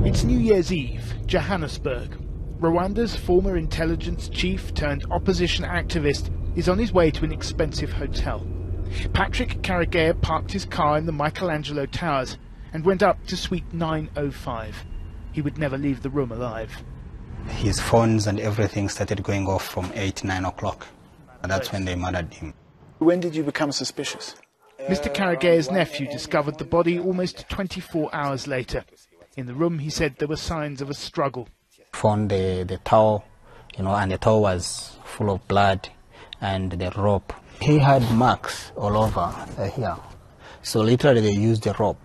It's New Year's Eve, Johannesburg. Rwanda's former intelligence chief turned opposition activist is on his way to an expensive hotel. Patrick Karegeya parked his car in the Michelangelo Towers and went up to suite 905. He would never leave the room alive. His phones and everything started going off from 8, 9 o'clock. And that's when they murdered him. When did you become suspicious? Mr. Karegeya's nephew discovered the body almost 24 hours later. In the room, he said there were signs of a struggle. Found the towel, and the towel was full of blood, and the rope. He had marks all over here. So literally they used the rope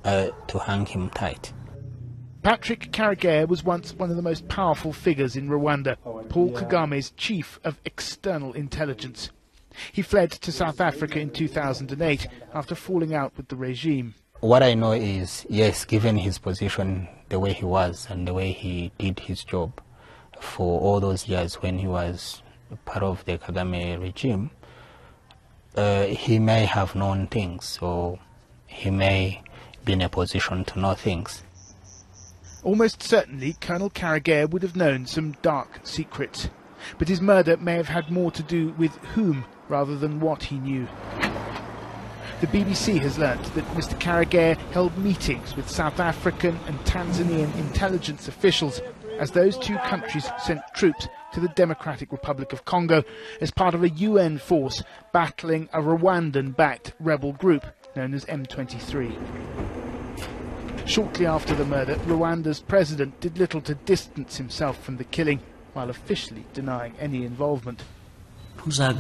to hang him tight. Patrick Karegeya was once one of the most powerful figures in Rwanda, Paul Kagame's chief of external intelligence. He fled to South Africa in 2008 after falling out with the regime. What I know is, yes, given his position, the way he was and the way he did his job for all those years when he was part of the Kagame regime, he may have known things, or he may be in a position to know things. Almost certainly, Colonel Karegeya would have known some dark secrets, but his murder may have had more to do with whom rather than what he knew. The BBC has learnt that Mr. Karegeya held meetings with South African and Tanzanian intelligence officials as those two countries sent troops to the Democratic Republic of Congo as part of a UN force battling a Rwandan-backed rebel group known as M23. Shortly after the murder, Rwanda's president did little to distance himself from the killing, while officially denying any involvement. It's a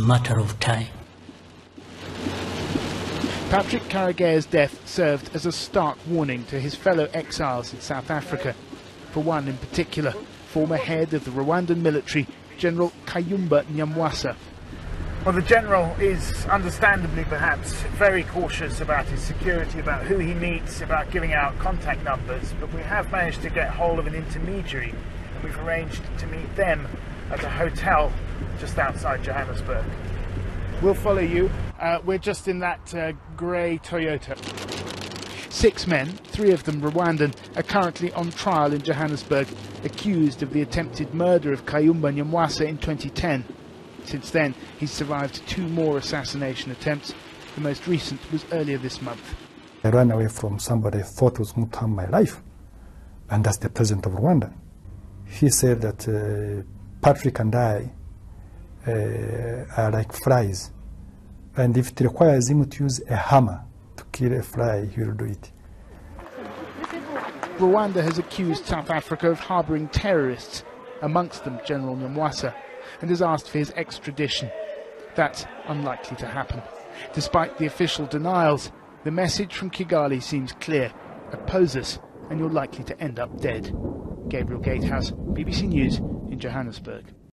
matter of time. Patrick Karegeya's death served as a stark warning to his fellow exiles in South Africa. For one in particular, former head of the Rwandan military, General Kayumba Nyamwasa. Well, the general is understandably perhaps very cautious about his security, about who he meets, about giving out contact numbers, but we have managed to get hold of an intermediary and we've arranged to meet them at a hotel just outside Johannesburg. We'll follow you. We're just in that grey Toyota. 6 men, 3 of them Rwandan, are currently on trial in Johannesburg, accused of the attempted murder of Kayumba Nyamwasa in 2010. Since then, he's survived 2 more assassination attempts. The most recent was earlier this month. I ran away from somebody I thought was going to harm my life, and that's the president of Rwanda. He said that Patrick and I are like flies, and if it requires him to use a hammer to kill a fly, he will do it. Rwanda has accused South Africa of harbouring terrorists, amongst them General Nyamwasa, and has asked for his extradition. That's unlikely to happen. Despite the official denials, the message from Kigali seems clear. Oppose us and you're likely to end up dead. Gabriel Gatehouse, BBC News in Johannesburg.